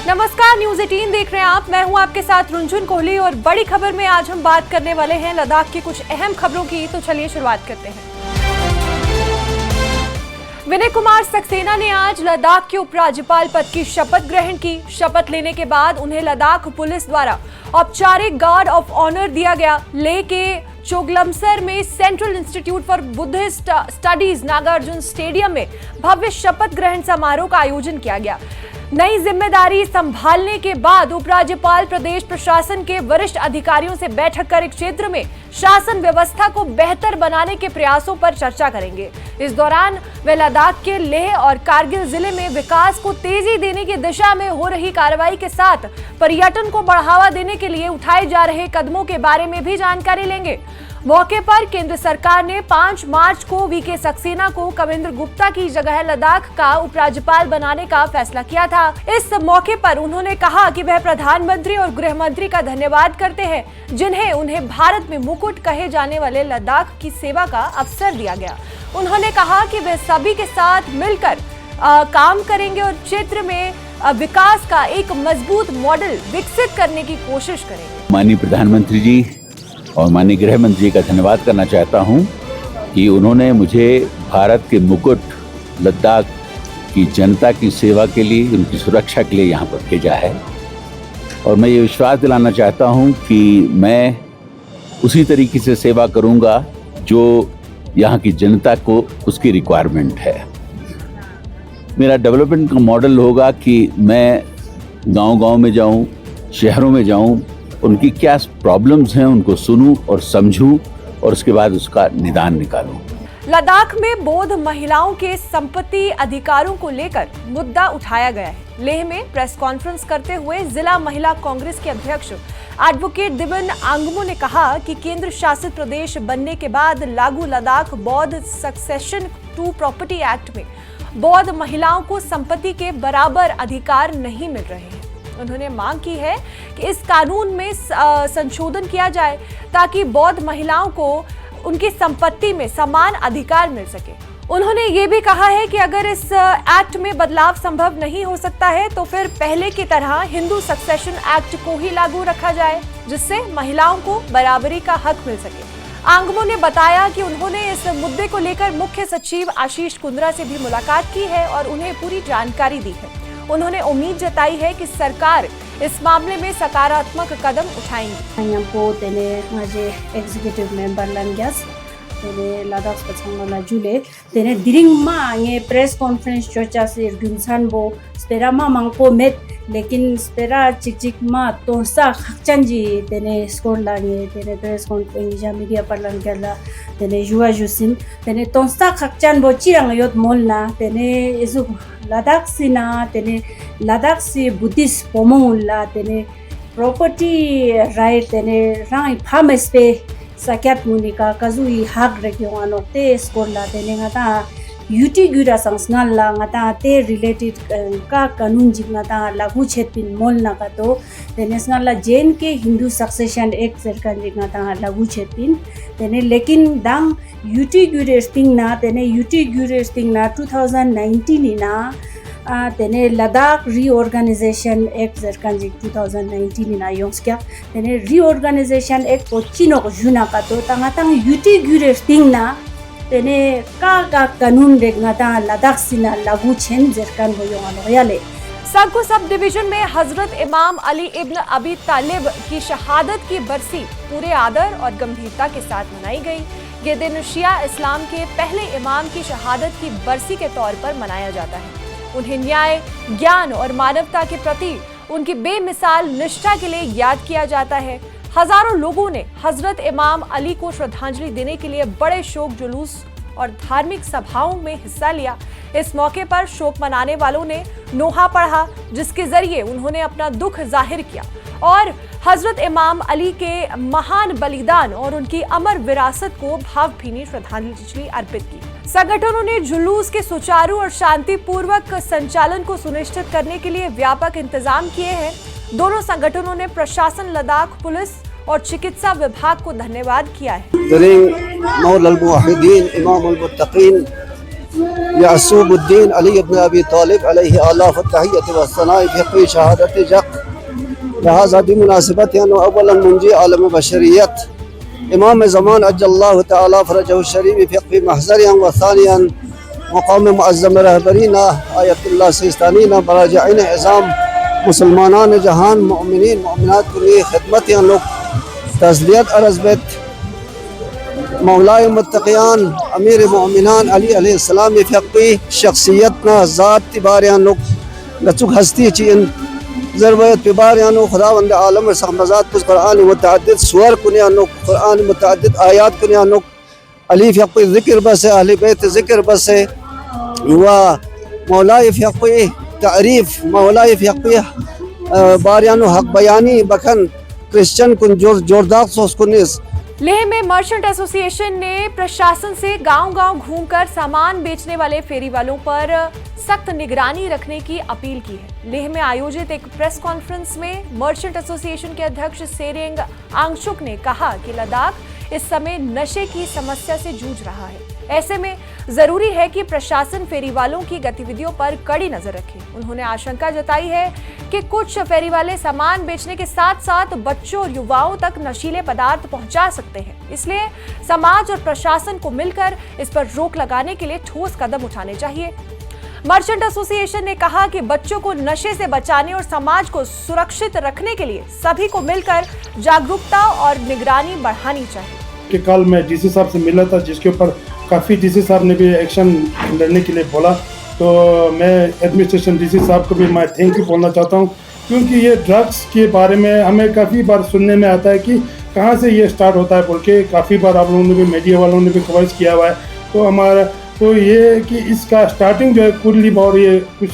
नमस्कार, न्यूज़ 18 देख रहे हैं आप। मैं हूं आपके साथ रुंझुन कोहली और बड़ी खबर में आज हम बात करने वाले हैं लद्दाख की कुछ अहम खबरों की। तो चलिए शुरुआत करते हैं। विनय कुमार सक्सेना ने आज लद्दाख के उपराज्यपाल पद की शपथ ग्रहण की। शपथ लेने के बाद उन्हें लद्दाख पुलिस द्वारा औपचारिक गार्ड ऑफ ऑनर दिया गया। लेह के चोगलमसर में central institute for Buddhist studies Nagarjuna stadium में भव्य शपथ ग्रहण समारोह का आयोजन किया गया। नई जिम्मेदारी संभालने के बाद उपराज्यपाल प्रदेश प्रशासन के वरिष्ठ अधिकारियों से बैठक कर क्षेत्र में शासन व्यवस्था को बेहतर बनाने के प्रयासों पर चर्चा करेंगे। इस दौरान वे लद्दाख के लेह और कारगिल जिले में विकास को तेजी देने की दिशा में हो रही कार्रवाई के साथ पर्यटन को बढ़ावा देने के लिए उठाए जा रहे कदमों के बारे में भी जानकारी लेंगे। मौके पर केंद्र सरकार ने 5 मार्च को वीके सक्सेना को कविंद्र गुप्ता की जगह लद्दाख का उपराज्यपाल बनाने का फैसला किया था। इस मौके पर उन्होंने कहा कि वह प्रधानमंत्री और गृह मंत्री का धन्यवाद करते हैं, जिन्हें उन्हें भारत में मुकुट कहे जाने वाले लद्दाख की सेवा का अवसर दिया गया। उन्होंने कहा कि वे सभी के साथ मिलकर काम करेंगे और क्षेत्र में विकास का एक मजबूत मॉडल विकसित करने की कोशिश करेंगे। माननीय प्रधानमंत्री जी और माननीय गृह मंत्री का धन्यवाद करना चाहता हूं कि उन्होंने मुझे भारत के मुकुट लद्दाख की जनता की सेवा के लिए, उनकी सुरक्षा के लिए यहाँ पर भेजा है। और मैं ये विश्वास दिलाना चाहता हूँ कि मैं उसी तरीके से सेवा करूँगा जो यहाँ की जनता को उसकी रिक्वायरमेंट है। मेरा डेवलपमेंट का मॉडल होगा कि मैं गांव-गांव में जाऊं, शहरों में जाऊं, उनकी क्या प्रॉब्लम्स हैं उनको सुनूं और समझूं और उसके बाद उसका निदान निकालूं। लद्दाख में बौद्ध महिलाओं के संपत्ति अधिकारों को लेकर मुद्दा उठाया गया है। लेह में प्रेस कॉन्फ्रेंस करते हुए जिला महिला कांग्रेस के अध्यक्ष एडवोकेट दिवन आंगमो ने कहा कि केंद्र शासित प्रदेश बनने के बाद लागू लद्दाख बौद्ध सक्सेशन टू प्रॉपर्टी एक्ट में बौद्ध महिलाओं को संपत्ति के बराबर अधिकार नहीं मिल रहे हैं। उन्होंने मांग की है कि इस कानून में संशोधन किया जाए ताकि बौद्ध महिलाओं को उनकी संपत्ति में समान अधिकार मिल सके। उन्होंने ये भी कहा है कि अगर इस एक्ट में बदलाव संभव नहीं हो सकता है तो फिर पहले की तरह हिंदू सक्सेशन एक्ट को ही लागू रखा जाए, जिससे महिलाओं को बराबरी का हक मिल सके। आंगमो ने बताया कि उन्होंने इस मुद्दे को लेकर मुख्य सचिव आशीष कुंद्रा से भी मुलाकात की है और उन्हें पूरी जानकारी दी है। उन्होंने उम्मीद जताई है कि सरकार इस मामले में सकारात्मक कदम उठाएंगी। एग्जीक्यूटिव मेंबर लंग्यास तेने लद्दाख पछंगला जुले तेने दिरिंगमा आंगे प्रेस कॉन्फ्रेंस चर्चा से गुनसानबो स्पेरामा मांगपो मेट लेकिन स्पेरा चिकचिकमा तोसा खचंजी तेने स्कोर लागे तेने प्रेस कॉन्फ्रेंस या मीडिया पर लंगला तेने जुआ जुसिन तेने तोसा खचन बो चिरंग योत मोलना तेने इजु लद्दाख सिना तेने लद्दाख से बुद्धिस्ट पोमोला तेने प्रॉपर्टी राइट तेने राई फार्मस पे साक्यात मुनिका काजुई हाक रेक्यो अनोते स्कोरला तेने ngata युटी गुरा संस्नाला ngata ते रिलेटेड का कानून जिंगता लागू छेपिन मोल नाका तो तेने स्नाला जेन के हिंदू सक्सेशन एक्ट सरकार जिंगता लागू छेपिन तेने लेकिन दांग युटी गुरेस्टिंग ना तेने युटी गुरेस्टिंग ना 2019 ना तेने लद्दाख रीऑर्गेनाइजेशन एक्ट जरकांजी 2019 ना योंस्क्या तेने रीऑर्गेनाइजेशन एक्ट पोचिनो को जुना का तो तंगातंग युटी गुरेस्टिंग ना तेने का कानून रेगनाता लद्दाख सिना लागू छेन जरकान हो योंगानो याले। सग्गू सब डिवीजन में हजरत इमाम अली इब्न अबी तालिब की शहादत की बरसी पूरे आदर और गंभीरता के साथ मनाई गई। ये दिन शिया इस्लाम के पहले इमाम की शहादत की बरसी के तौर पर मनाया जाता है। उन्हें न्याय, ज्ञान और मानवता के प्रति उनकी बेमिसाल निष्ठा के लिए याद किया जाता है। हजारों लोगों ने हजरत इमाम अली को श्रद्धांजलि देने के लिए बड़े शोक जुलूस और धार्मिक सभाओं में हिस्सा लिया। इस मौके पर शोक मनाने वालों ने नोहा पढ़ा, जिसके जरिए उन्होंने अपना दुख जाहिर किया और हजरत इमाम अली के महान बलिदान और उनकी अमर विरासत को भावभीनी श्रद्धांजलि अर्पित की। संगठनों ने जुलूस के सुचारू और शांतिपूर्वक संचालन को सुनिश्चित करने के लिए व्यापक इंतजाम किए हैं। दोनों संगठनों ने प्रशासन, लद्दाख पुलिस और चिकित्सा विभाग को धन्यवाद किया है। यासूबुद्दीन अली इब्न अबी तालिब अलैहि आलाफ तहियत व सनाई फ़िक़्ही शहादत जक़ लिहाज़ा बिमुनासिबत अव्वलन मुंजी आलम बशरियत इमाम ज़मान अज्जल्लाहु तआला फ़रजहु शरीफ फ़िक़्ही महज़रियन व सानियन मक़ाम मुअज़्ज़म रहबरीना आयतुल्लाह सिस्तानीना बराजाइन इज़ाम मुसलमानान जहान मोमिनीन मोमिनात की खिदमत लोग तस्लियत अरज़बत मौलाए मुत्तक़ियान अमीर मोमिनान अली अलैहिस्सलाम फ़िक़्ही शख्सियतना ज़ात तिबारियान लोग लचुक हस्ती चीन ज़रूरत तिबारियान खुदावंद आलम सहमज़ात कुछ कुरान मुतअद्दिद सुवर कुनियान लोग कुरान मुतअद्दिद आयात कुनियान लोग अली फ़िक़्ही ज़िक्र बस अहले बैत ज़िक्र बस व मौलाए फ़िक़्ही तारीफ मौलाए फ़िक़्ही बारियान हक बयानी बखन क्रिश्चियन कुन जोरदार सोस कुनिस। लेह में मर्चेंट एसोसिएशन ने प्रशासन से गांव-गांव घूमकर सामान बेचने वाले फेरी वालों पर सख्त निगरानी रखने की अपील की है। लेह में आयोजित एक प्रेस कॉन्फ्रेंस में मर्चेंट एसोसिएशन के अध्यक्ष सेरेंग आंगशुक ने कहा कि लद्दाख इस समय नशे की समस्या से जूझ रहा है। ऐसे में जरूरी है कि प्रशासन फेरी वालों की गतिविधियों पर कड़ी नजर रखे। उन्होंने आशंका जताई है कि कुछ फेरी वाले सामान बेचने के साथ साथ बच्चों और युवाओं तक नशीले पदार्थ पहुंचा सकते हैं। इसलिए समाज और प्रशासन को मिलकर इस पर रोक लगाने के लिए ठोस कदम उठाने चाहिए। मर्चेंट एसोसिएशन ने कहा कि बच्चों को नशे से बचाने और समाज को सुरक्षित रखने के लिए सभी को मिलकर जागरूकता और निगरानी बढ़ानी चाहिए। कि कल मैं डीसी साहब से मिला था, जिसके ऊपर काफ़ी डीसी साहब ने भी एक्शन लेने के लिए बोला, तो मैं एडमिनिस्ट्रेशन डीसी साहब को भी मैं थैंक यू बोलना चाहता हूँ, क्योंकि ये ड्रग्स के बारे में हमें काफ़ी बार सुनने में आता है कि कहाँ से ये स्टार्ट होता है बोल के। काफ़ी बार आप लोगों ने भी मीडिया वालों ने भी कवरेज किया हुआ है। तो हमारा तो ये कि इसका स्टार्टिंग जो है कुर्लीब और ये कुछ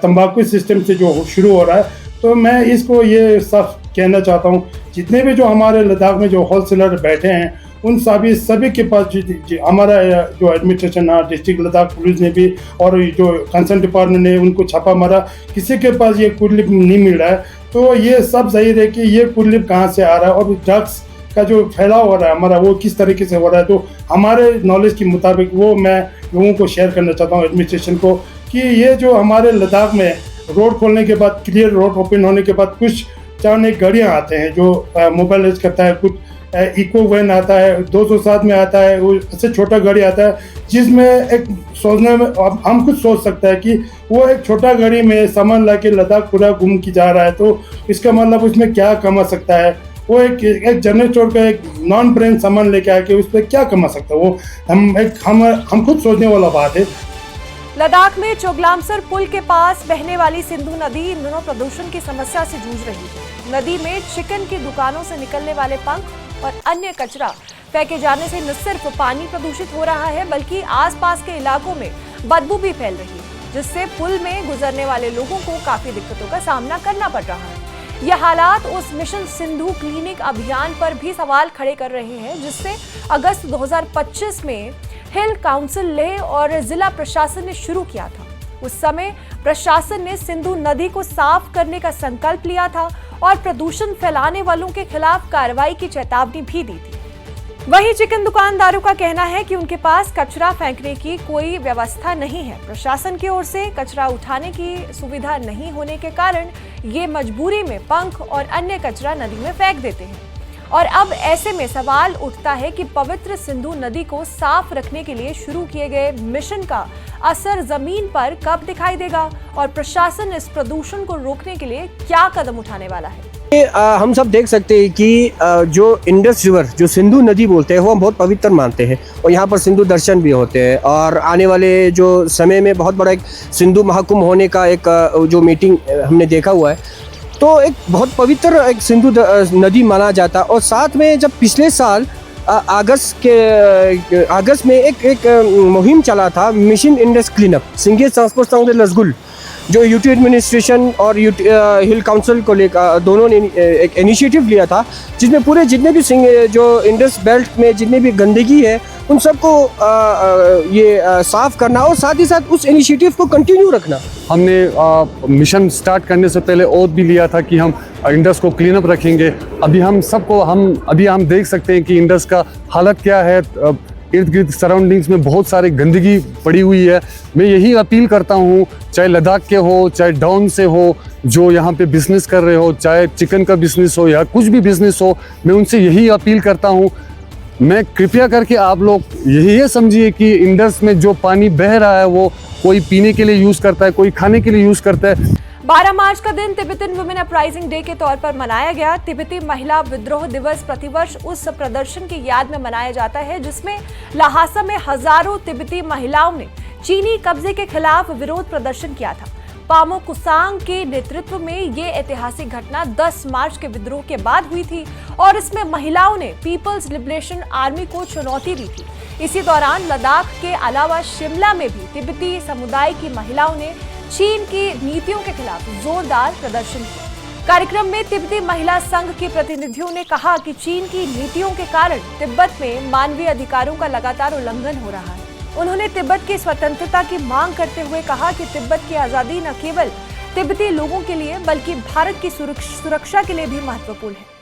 तंबाकू सिस्टम से जो शुरू हो रहा है, तो मैं इसको ये साफ कहना चाहता हूँ, जितने भी जो हमारे लद्दाख में जो होलसेलर बैठे हैं उन सभी के पास हमारा जो एडमिनिस्ट्रेशन डिस्ट्रिक्ट लद्दाख पुलिस ने भी और जो कंसर्न डिपार्टमेंट ने उनको छापा मारा, किसी के पास ये कुर्लीब नहीं मिल रहा है। तो ये सब सही है कि ये कुर्लीब कहाँ से आ रहा है और ड्रग्स का जो फैलाव हो रहा है हमारा वो किस तरीके से हो रहा है। तो हमारे नॉलेज के मुताबिक वो मैं लोगों को शेयर करना चाहता हूँ एडमिनिस्ट्रेशन को, कि ये जो हमारे लद्दाख में रोड खोलने के बाद, क्लियर रोड ओपन होने के बाद, कुछ 4 गाड़ियाँ आते हैं जो मोबाइलाइज करता है, कुछ इको वैन आता है, 207 में आता है, वो ऐसे छोटा गाड़ी आता है जिसमें एक सोचने में हम खुद सोच सकते हैं कि वो एक छोटा गाड़ी में सामान ला के लद्दाख पूरा घूम के जा रहा है, तो इसका मतलब उसमें क्या कमा सकता है। वो एक जनरल स्टोर का एक नॉन ब्रांड सामान लेके आके उस पर क्या कमा सकता है, वो हम खुद सोचने वाला बात है। लद्दाख में चोगलामसर पुल के पास बहने वाली सिंधु नदी इन दिनों प्रदूषण की समस्या से जूझ रही है। नदी में चिकन की दुकानों से निकलने वाले पंख और अन्य कचरा फेंके जाने से न सिर्फ पानी प्रदूषित हो रहा है, बल्कि आसपास के इलाकों में बदबू भी फैल रही है, जिससे पुल में गुजरने वाले लोगों को काफी दिक्कतों का सामना करना पड़ रहा है। यह हालात उस मिशन सिंधु क्लिनिक अभियान पर भी सवाल खड़े कर रहे हैं, जिससे अगस्त 2025 में हिल काउंसिल लेह और जिला प्रशासन ने शुरू किया था। उस समय प्रशासन ने सिंधु नदी को साफ करने का संकल्प लिया था और प्रदूषण फैलाने वालों के खिलाफ कार्रवाई की चेतावनी भी दी थी। वहीं चिकन दुकानदारों का कहना है कि उनके पास कचरा फेंकने की कोई व्यवस्था नहीं है। प्रशासन की ओर से कचरा उठाने की सुविधा नहीं होने के कारण ये मजबूरी में पंख और अन्य कचरा नदी में फेंक देते हैं। और अब ऐसे में सवाल उठता है कि पवित्र सिंधु नदी को साफ रखने के लिए शुरू किए गए मिशन का असर जमीन पर कब दिखाई देगा और प्रशासन इस प्रदूषण को रोकने के लिए क्या कदम उठाने वाला है। हम सब देख सकते हैं कि जो इंडस रिवर, जो सिंधु नदी बोलते हैं, वो हम बहुत पवित्र मानते हैं और यहाँ पर सिंधु दर्शन भी होते हैं। और आने वाले जो समय में बहुत बड़ा एक सिंधु महाकुंभ होने का एक जो मीटिंग हमने देखा हुआ है, तो एक बहुत पवित्र एक सिंधु नदी माना जाता है। और साथ में जब पिछले साल अगस्त में एक मुहिम चला था, मिशन इंडस क्लीनअप, सिंगे ट्रांसपोर्ट संघ लसगुल, जो यूटी एडमिनिस्ट्रेशन और हिल काउंसिल को लेकर दोनों ने एक इनिशिएटिव लिया था, जिसमें पूरे जितने भी जो इंडस बेल्ट में जितने भी गंदगी है उन सबको ये साफ़ करना और साथ ही साथ उस इनिशिएटिव को कंटिन्यू रखना। हमने मिशन स्टार्ट करने से पहले ओथ भी लिया था कि हम इंडस को क्लीन अप रखेंगे। अभी हम देख सकते हैं कि इंडस का हालत क्या है। इर्द गिर्द सराउंडिंग्स में बहुत सारी गंदगी पड़ी हुई है। मैं यही अपील करता हूँ, चाहे लद्दाख के हो, चाहे डाउन से हो, जो यहाँ पे बिजनेस कर रहे हो, चाहे चिकन का बिजनेस हो या कुछ भी बिजनेस हो, मैं उनसे यही अपील करता हूँ। मैं कृपया करके आप लोग ये समझिए कि इंडस में जो पानी बह रहा है वो कोई पीने के लिए यूज़ करता है, कोई खाने के लिए यूज़ करता है। 12 मार्च का दिन तिब्बतन वुमेन अपराइजिंग डे के तौर पर मनाया गया। तिब्बती महिला विद्रोह दिवस प्रतिवर्ष उस प्रदर्शन की याद में मनाया जाता है जिसमें ल्हासा में हजारों तिब्बती महिलाओं ने चीनी कब्जे के खिलाफ विरोध प्रदर्शन किया था। पामो कुसांग के नेतृत्व में ये ऐतिहासिक घटना 10 मार्च के विद्रोह के बाद हुई थी और इसमें महिलाओं ने पीपल्स लिबरेशन आर्मी को चुनौती दी थी। इसी दौरान लद्दाख के अलावा शिमला में भी तिब्बती समुदाय की महिलाओं ने चीन की नीतियों के खिलाफ जोरदार प्रदर्शन किया। कार्यक्रम में तिब्बती महिला संघ के प्रतिनिधियों ने कहा कि चीन की नीतियों के कारण तिब्बत में मानवीय अधिकारों का लगातार उल्लंघन हो रहा है। उन्होंने तिब्बत की स्वतंत्रता की मांग करते हुए कहा कि तिब्बत की आजादी न केवल तिब्बती लोगों के लिए बल्कि भारत की सुरक्षा के लिए भी महत्वपूर्ण है।